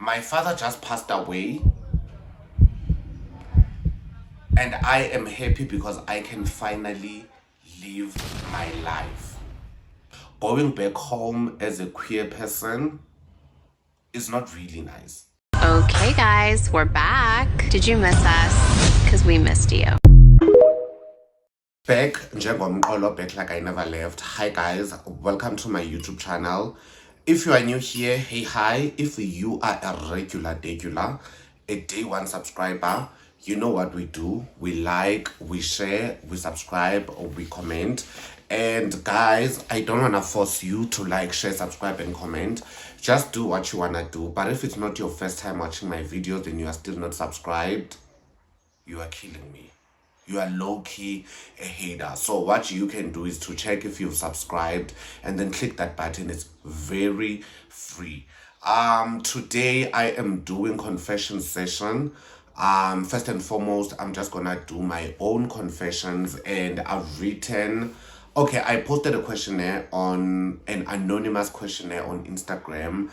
My father just passed away, and I am happy because I can finally live my life. Going back home as a queer person is not really nice. Okay, guys, we're back. Did you miss us? Because we missed you. Back, njengomqolo, back like I never left. Hi guys, welcome to my YouTube channel. If you are new here, hey hi. If you are a regular, a day one subscriber, you know what we do. We like, we share, we subscribe, or we comment. And guys, I don't want to force you to like, share, subscribe, and comment. Just do what you want to do. But if it's not your first time watching my videos and you are still not subscribed, you are killing me. You are low-key a hater. So what you can do is to check if you've subscribed and then click that button. It's very free. Today I am doing confession session. First and foremost, I'm just gonna do my own confessions, and I've written, okay, I posted a questionnaire on an anonymous questionnaire on Instagram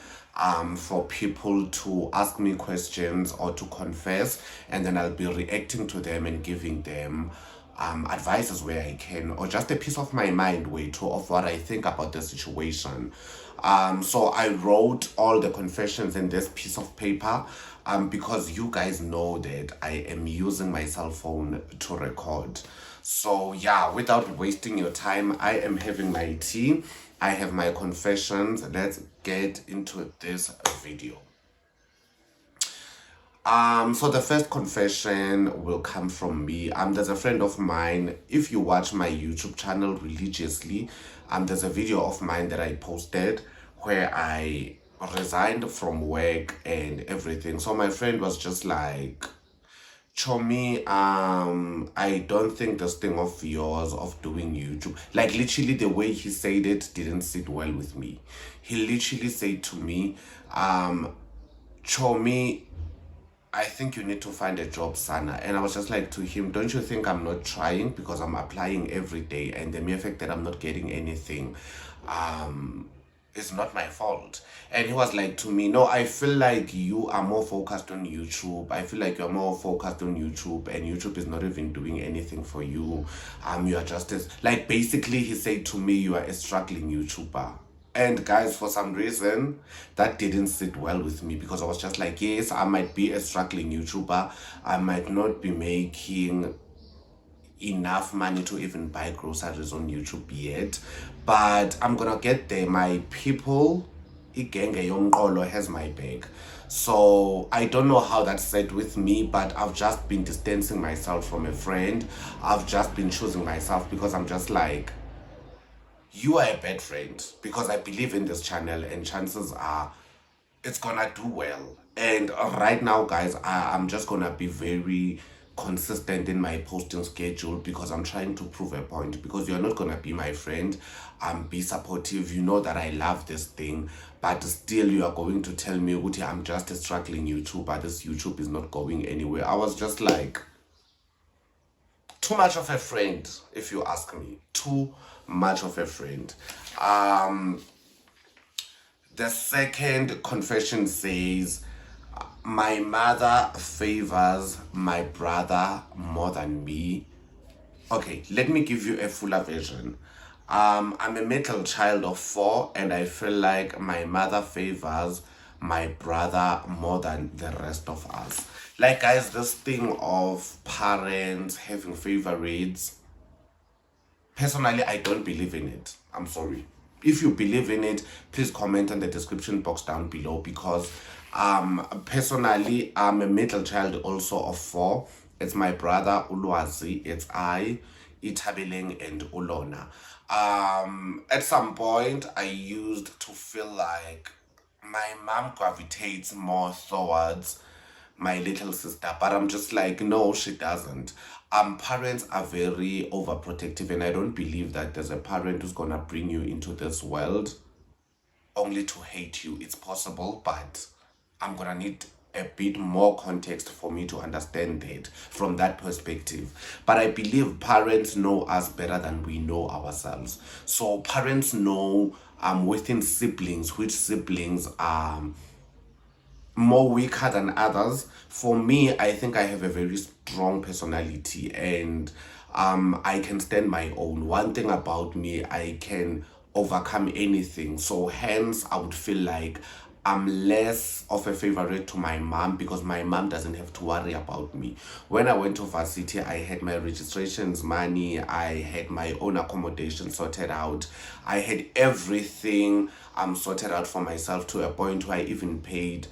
for people to ask me questions or to confess, and then I'll be reacting to them and giving them advices where I can, or just a piece of my mind way too of what I think about the situation. So I wrote all the confessions in this piece of paper because you guys know that I am using my cell phone to record. So yeah, without wasting your time, I am having my tea. I have my confessions. Let's get into this video. So the first confession will come from me. There's a friend of mine. If you watch my YouTube channel religiously, there's a video of mine that I posted where I resigned from work and everything. So my friend was just like, Chomi, I don't think this thing of yours of doing YouTube, like literally the way he said it didn't sit well with me. He literally said to me, Chomi, I think you need to find a job, Sana. And I was just like to him, don't you think I'm not trying because I'm applying every day, and the mere fact that I'm not getting anything is not my fault. And he was like to me, no, I feel like you are more focused on YouTube. I feel like you're more focused on YouTube, and YouTube is not even doing anything for you. You are just as, like, basically he said to me, you are a struggling YouTuber. And guys, for some reason, that didn't sit well with me because I was just like, yes, I might be a struggling YouTuber. I might not be making enough money to even buy groceries on YouTube yet, but I'm gonna get there. My people, igenge yomqolo, has my back. So I don't know how that sat with me, but I've just been distancing myself from a friend. I've just been choosing myself because I'm just like, you are a bad friend because I believe in this channel and chances are it's gonna do well. And right now, guys, I'm just gonna be very consistent in my posting schedule because I'm trying to prove a point. Because you're not gonna be my friend, be supportive. You know that I love this thing, but still you are going to tell me, Uti, I'm just a struggling YouTuber. This YouTube is not going anywhere. I was just like, too much of a friend, if you ask me. Too much of a friend. The second confession says, my mother favors my brother more than me. Okay, let me give you a fuller version. I'm a middle child of 4, and I feel like my mother favors my brother more than the rest of us. Like, guys, this thing of parents having favorites, personally, I don't believe in it. I'm sorry. If you believe in it, please comment in the description box down below, because personally, I'm a middle child also of 4. It's my brother Ulwazi, it's I, Itabeleng, and Ulona. At some point I used to feel like my mom gravitates more towards my little sister, but I'm just like, no, she doesn't. Parents are very overprotective, and I don't believe that there's a parent who's gonna bring you into this world only to hate you. It's possible, but I'm gonna need a bit more context for me to understand it from that perspective. But I believe parents know us better than we know ourselves. So parents know within siblings which siblings more weaker than others. For me, I think I have a very strong personality, and I can stand my own. One thing about me, I can overcome anything. So hence I would feel like I'm less of a favorite to my mom because my mom doesn't have to worry about me. When I went to varsity, I had my registrations money, I had my own accommodation sorted out, I had everything sorted out for myself, to a point where I even paid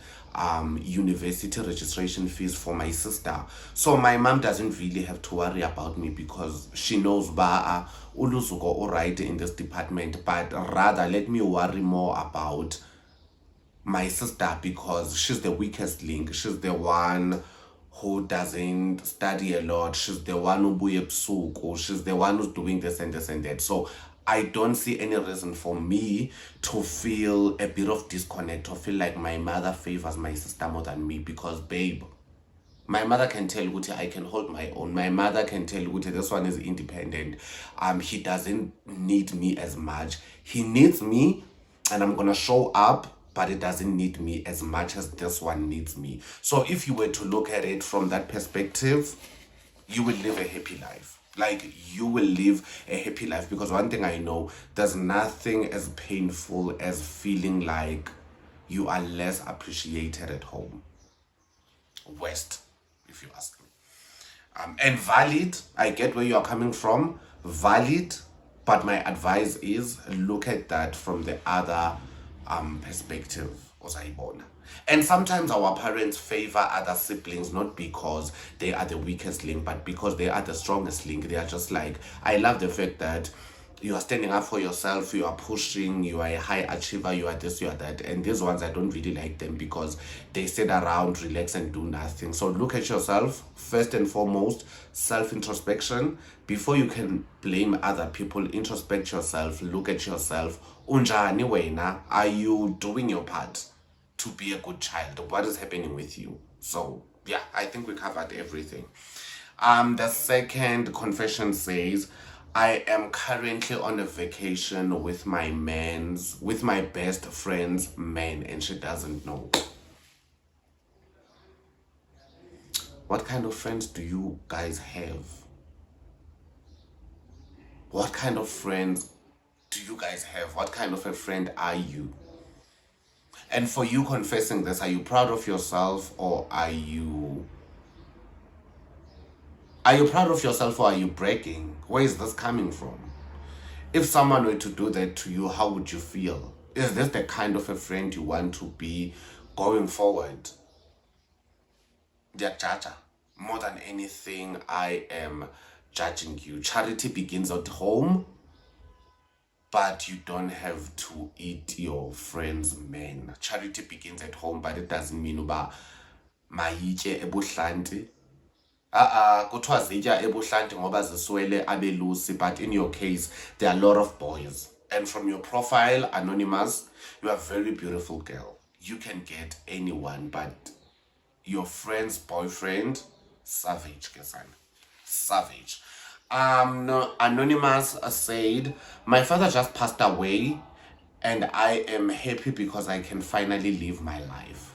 university registration fees for my sister. So my mom doesn't really have to worry about me because she knows ba uluzuko alright in this department, but rather let me worry more about my sister because she's the weakest link. She's the one who doesn't study a lot. She's the one who buye ebusuku. She's the one who's doing this and this and that. So I don't see any reason for me to feel a bit of disconnect or feel like my mother favors my sister more than me, because babe, my mother can tell Guti I can hold my own. My mother can tell Guti this one is independent. He doesn't need me as much. He needs me and I'm gonna show up, but it doesn't need me as much as this one needs me. So if you were to look at it from that perspective, you will live a happy life. Like, you will live a happy life, because one thing I know, there's nothing as painful as feeling like you are less appreciated at home. West, if you ask me. And valid, I get where you are coming from, valid, but my advice is look at that from the other perspective. Uzayibona. And sometimes our parents favor other siblings not because they are the weakest link, but because they are the strongest link. They are just like, I love the fact that you are standing up for yourself, you are pushing, you are a high achiever, you are this, you are that. And these ones, I don't really like them because they sit around, relax, and do nothing. So look at yourself, first and foremost, self-introspection. Before you can blame other people, introspect yourself, look at yourself. Unjani wena? Are you doing your part to be a good child? What is happening with you? So yeah, I think we covered everything. The second confession says, I am currently on a vacation with my best friend's man, and she doesn't know. What kind of friends do you guys have? What kind of friends do you guys have? What kind of a friend are you? And for you confessing this, are you proud of yourself, or are you proud of yourself, or are you bragging? Where is this coming from? If someone were to do that to you, how would you feel? Is this the kind of a friend you want to be going forward? Jaja. More than anything, I am judging you. Charity begins at home, but you don't have to eat your friend's man. Charity begins at home, but it doesn't mean uba mayitye ebuhlanti. Kuthiwa zitya ebuhlanti ngoba ziswele abelusi, but in your case, there are a lot of boys. And from your profile, Anonymous, you are a very beautiful girl. You can get anyone, but your friend's boyfriend, savage, Kesan. Savage. No, Anonymous said, my father just passed away, and I am happy because I can finally live my life.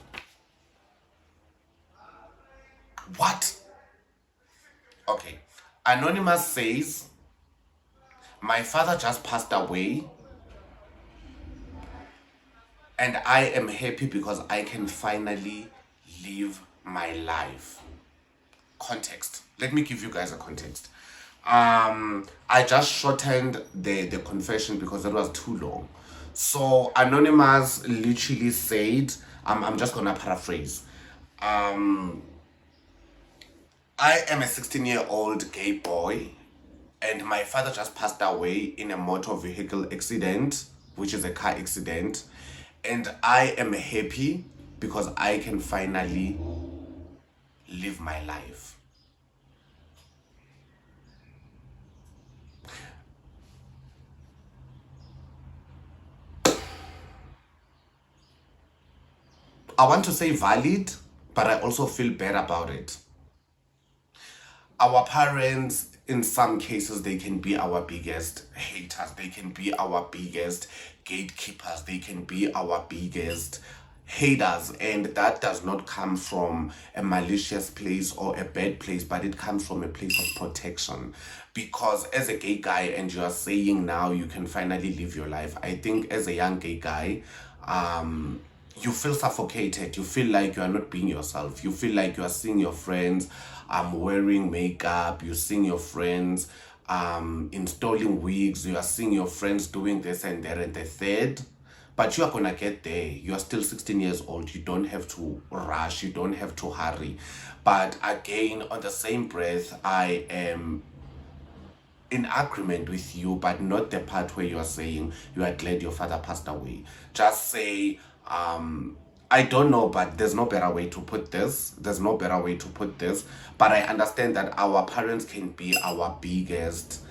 What? Okay. Anonymous says, my father just passed away, and I am happy because I can finally live my life. Context. Let me give you guys a context. I just shortened the confession because it was too long. So Anonymous literally said, I'm just gonna paraphrase. I am a 16-year-old gay boy, and my father just passed away in a motor vehicle accident, which is a car accident, and I am happy because I can finally live my life. I want to say valid, but I also feel bad about it. Our parents, in some cases, they can be our biggest haters. They can be our biggest gatekeepers. They can be our biggest haters, and that does not come from a malicious place or a bad place, but it comes from a place of protection. Because as a gay guy, and you are saying now you can finally live your life, I think as a young gay guy, you feel suffocated. You feel like you are not being yourself. You feel like you are seeing your friends wearing makeup. You're seeing your friends installing wigs. You are seeing your friends doing this and that and the third. But you are gonna get there. You are still 16 years old. You don't have to rush. You don't have to hurry. But again, on the same breath, I am in agreement with you, but not the part where you are saying you are glad your father passed away. Just say, I don't know, but there's no better way to put this. There's no better way to put this. But I understand that our parents can be our biggest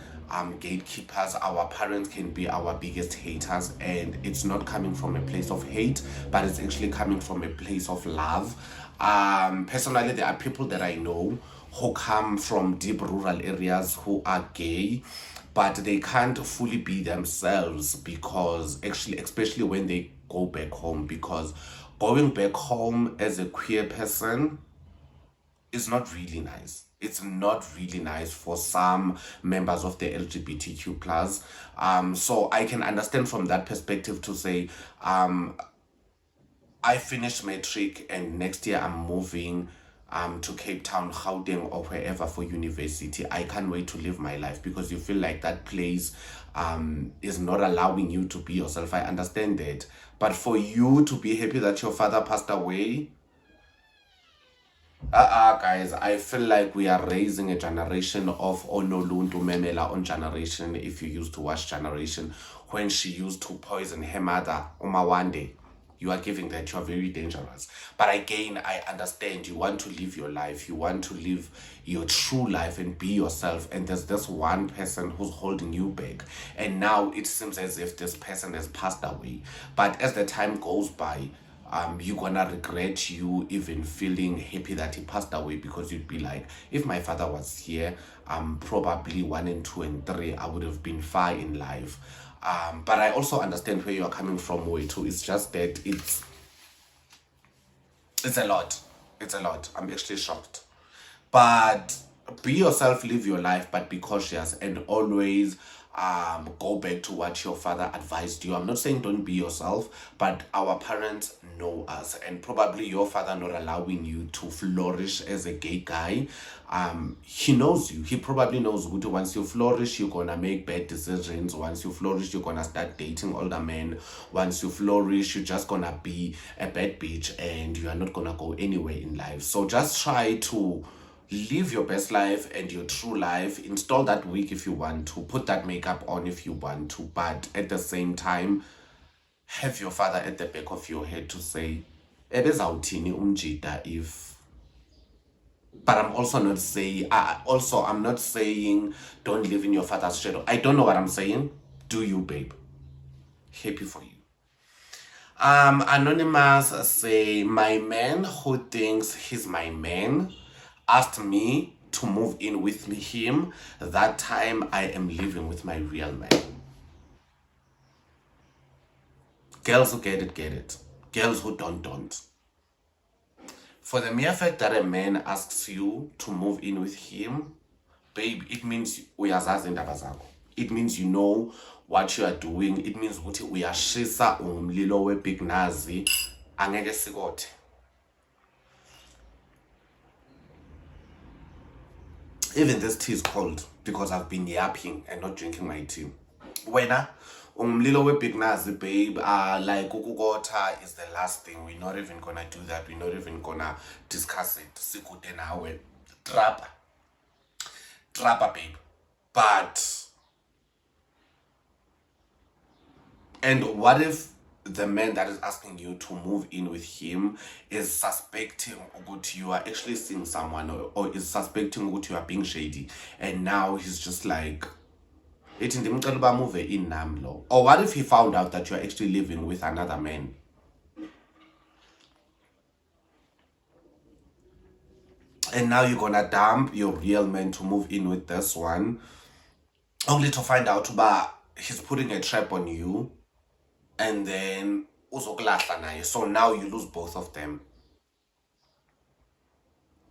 gatekeepers. Our parents can be our biggest haters, and it's not coming from a place of hate, but it's actually coming from a place of love. Personally, there are people that I know who come from deep rural areas who are gay, but they can't fully be themselves, because actually, especially when they go back home, because going back home as a queer person is not really nice. It's not really nice for some members of the LGBTQ plus. So I can understand from that perspective to say, I finished matric and next year I'm moving to Cape Town, Gauteng, or wherever for university. I can't wait to live my life, because you feel like that place is not allowing you to be yourself. I understand that. But for you to be happy that your father passed away, guys, I feel like we are raising a generation of Onoluntu Memela on Generation. If you used to watch Generation, when she used to poison her mother, Umawande, you are giving that. You are very dangerous. But again, I understand you want to live your life. You want to live your true life and be yourself. And there's this one person who's holding you back. And now it seems as if this person has passed away. But as the time goes by, you're gonna regret you even feeling happy that he passed away, because you'd be like, if my father was here, probably 1 and 2 and 3, I would have been far in life. But I also understand where you are coming from, way too. It's just that it's a lot. It's a lot. I'm actually shocked. But be yourself, live your life, but be cautious, and always go back to what your father advised you. I'm not saying don't be yourself, but our parents know us, and probably your father not allowing you to flourish as a gay guy. He knows you. He probably knows good. Once you flourish, you're gonna make bad decisions. Once you flourish, you're gonna start dating older men. Once you flourish, you're just gonna be a bad bitch, and you are not gonna go anywhere in life. So just try to live your best life and your true life. Install that wig if you want to, put that makeup on if you want to, but at the same time, have your father at the back of your head to say, ebezawuthini umjida if. But I'm also not saying, I'm not saying don't live in your father's shadow. I don't know what I'm saying. Do you, babe? Happy for you. Anonymous say, my man who thinks he's my man asked me to move in with him. That time I am living with my real man. Girls who get it. Girls who don't. For the mere fact that a man asks you to move in with him, babe, it means uyazazi indaba zakho. It means you know what you are doing. It means ukuthi uyashisa umlilo we-big nazi angeke sikothe. Even this tea is cold because I've been yapping and not drinking my tea. Wena umlilo we-big nazi, babe, like ukukotha is the last thing. We're not even gonna do that. We're not even gonna discuss it. Sikude nawe. Trapper, babe. But and what if the man that is asking you to move in with him is suspecting that you are actually seeing someone, or is suspecting that you are being shady, and now he's just like, move in namlo? Or what if he found out that you're actually living with another man? And now you're gonna dump your real man to move in with this one, only to find out that he's putting a trap on you, and then uzokulahla naye, so now you lose both of them.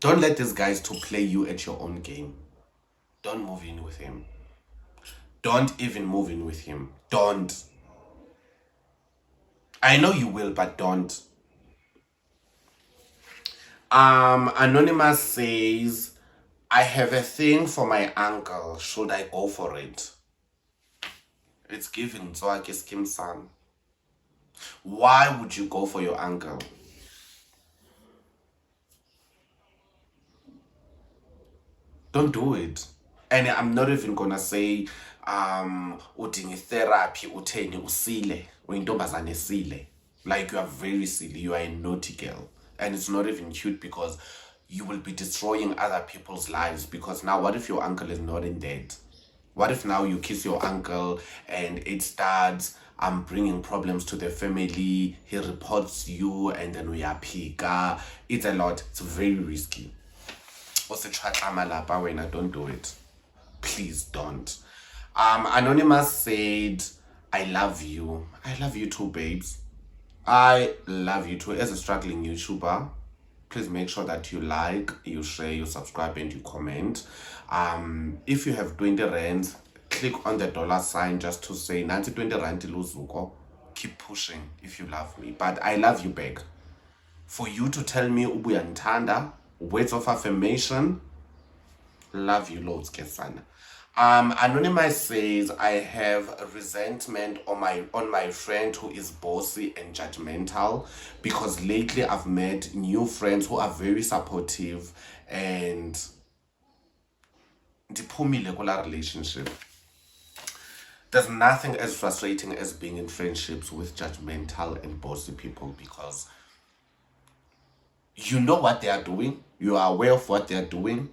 Don't let these guys to play you at your own game. Don't move in with him. Don't even move in with him. Don't. I know you will, but don't. Anonymous says, I have a thing for my uncle. Should I go for it? It's giving Zwaki Skim San. Why would you go for your uncle? Don't do it. And I'm not even gonna say udinga therapy utheni usile uyintombazane esile. Like, you are very silly, you are a naughty girl. And it's not even cute because you will be destroying other people's lives. Because now what if your uncle is not in dead? What if now you kiss your uncle and it starts bringing problems to the family, he reports you and then we are pika. It's a lot. It's very risky. Also, don't do it. Please don't. Anonymous said, I love you. I love you too, babes. I love you too. As a struggling YouTuber, please make sure that you like, you share, you subscribe, and you comment. If you have 20 rands, click on the $ just to say, Nanti 20 rand luzuko. Keep pushing if you love me. But I love you back. For you to tell me ubuya ntanda, words of affirmation, love you loads, Kesana. Anonymous says, I have a resentment on my friend who is bossy and judgmental because lately I've met new friends who are very supportive and ndiphumile kula relationship. There's nothing as frustrating as being in friendships with judgmental and bossy people because you know what they are doing, you are aware of what they are doing,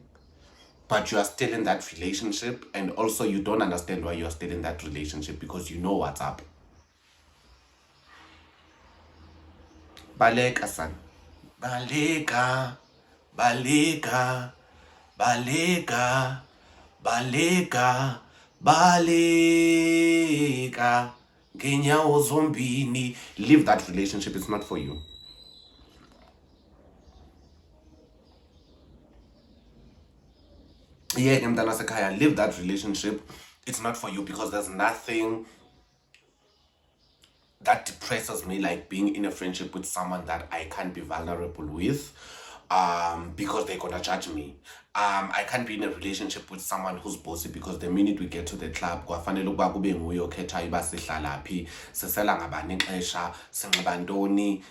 but you are still in that relationship, and also you don't understand why you are still in that relationship because you know what's up. Baleka son. Baleka. Baleka. Baleka. Baleka. Baleka. Ngenyawo zombini. Leave that relationship, it's not for you. Yeah, Mtana Sekaya, leave that relationship. It's not for you because there's nothing that depresses me like being in a friendship with someone that I can't be vulnerable with because they're gonna judge me. I can't be in a relationship with someone who's bossy because the minute we get to the club, kwafanele ukuba kube nguye okhetha iba sihlala phi, sisela ngabani ixesha, sinxiba ntoni,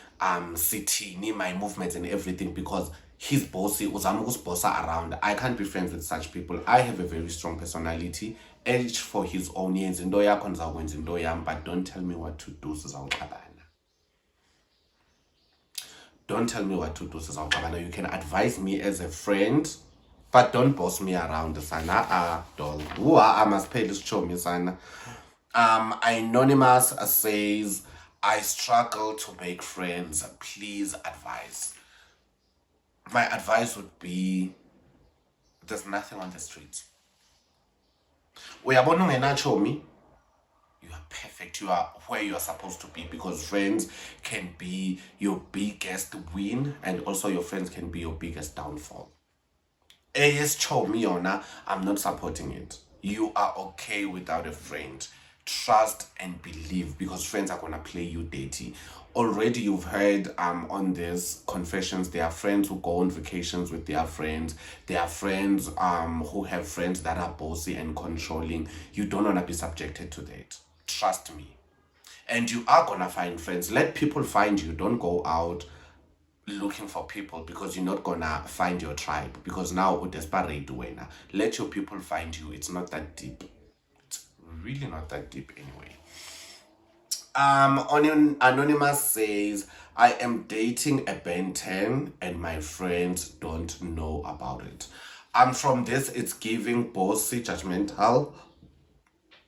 sithini, my movements and everything, because he's bossy, uzama ukusibhosa around. I can't be friends with such people. I have a very strong personality, each for his own. Yenza into yakho ndizawukwenza into yam, but don't tell me what to do, sizawuxabana. Don't tell me what to do, sizawuxabana. You can advise me as a friend, but don't boss me around, sana. Doll. I must pay this show, me, sana. Anonymous says, I struggle to make friends. Please advise. My advice would be, there's nothing on the streets. Uyabona ungenatshomi, you are perfect. You are where you are supposed to be, because friends can be your biggest win and also your friends can be your biggest downfall. Yes, chomi yona, I'm not supporting it. You are okay without a friend. Trust and believe, because friends are gonna play you dirty. Already you've heard on this confessions, there are friends who go on vacations with their friends. There are friends who have friends that are bossy and controlling. You don't want to be subjected to that. Trust me. And you are gonna find friends. Let people find you. Don't go out looking for people, because you're not gonna find your tribe, because now we're desperate winner. Let your people find you. It's not that deep. It's really not that deep anyway. Anonymous says, I am dating a Ben 10 and my friends don't know about it. From this, it's giving bossy, judgmental.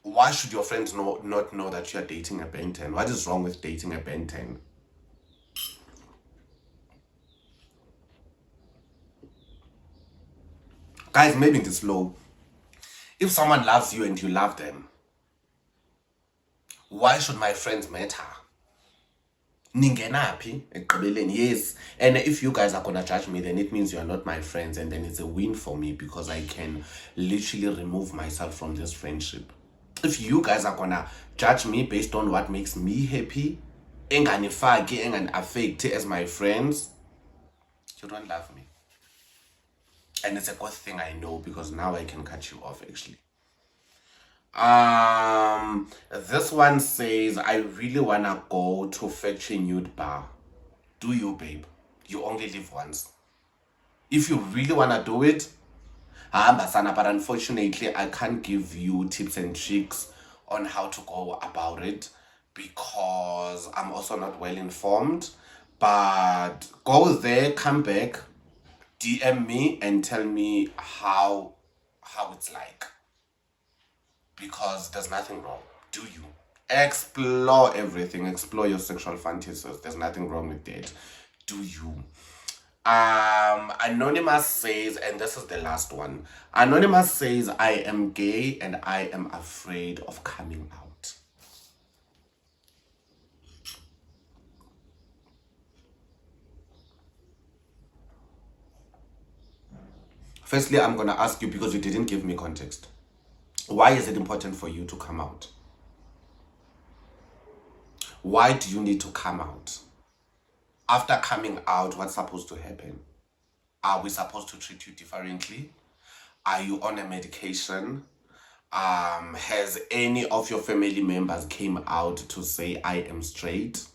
Why should your friends not know that you're dating a Ben 10? What is wrong with dating a Ben 10? Guys, maybe this low. If someone loves you and you love them, why should my friends matter? Ningenaphi ekugqibeleni? Yes. And if you guys are gonna judge me, then it means you are not my friends, and then it's a win for me because I can literally remove myself from this friendship. If you guys are gonna judge me based on what makes me happy, enganifaki, engani-affect as my friends, you don't love me. And it's a good thing I know, because now I can cut you off actually. This one says, I really wanna go to Factory Nude Bar. Do you, babe? You only live once. If you really wanna do it, hamba sana, but unfortunately I can't give you tips and tricks on how to go about it because I'm also not well informed. But go there, come back, DM me and tell me how it's like, because there's nothing wrong. Do you explore everything, explore your sexual fantasies? There's nothing wrong with that. Do you? Anonymous says, and this is the last one. Anonymous says, I am gay and I am afraid of coming out. Firstly, I'm gonna ask you, because you didn't give me context. Why is it important for you to come out? Why do you need to come out? After coming out, what's supposed to happen? Are we supposed to treat you differently? Are you on a medication? Has any of your family members came out to say I am straight?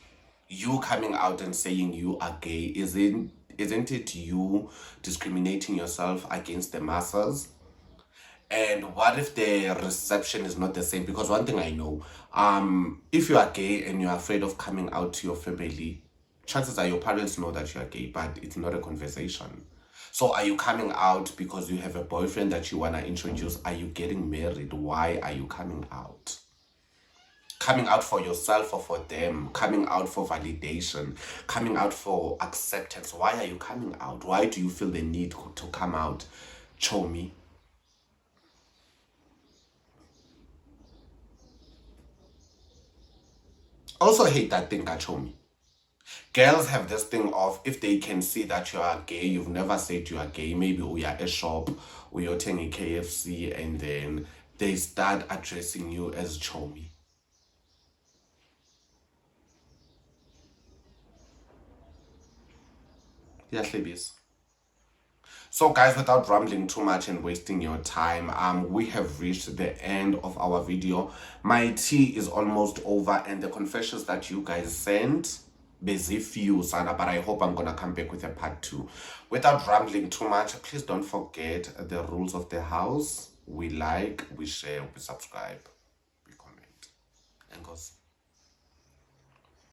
You coming out and saying you are gay, isn't it you discriminating yourself against the masses? And what if the reception is not the same? Because one thing I know, if you are gay and you're afraid of coming out to your family, chances are your parents know that you are gay, but it's not a conversation. So are you coming out because you have a boyfriend that you want to introduce? Are you getting married? Why are you coming out? Coming out for yourself or for them? Coming out for validation? Coming out for acceptance? Why are you coming out? Why do you feel the need to come out? Show me. Also hate that thing, Kachomi. Girls have this thing of, if they can see that you are gay, you've never said you are gay, maybe we are a shop, we are taking KFC, and then they start addressing you as Chomi. Yeah, Hlebis. So guys, without rambling too much and wasting your time, we have reached the end of our video. My tea is almost over, and the confessions that you guys sent, busy few sana, but I hope I'm gonna come back with a part 2. Without rambling too much, please don't forget the rules of the house. We like, we share, we subscribe, we comment, and goes.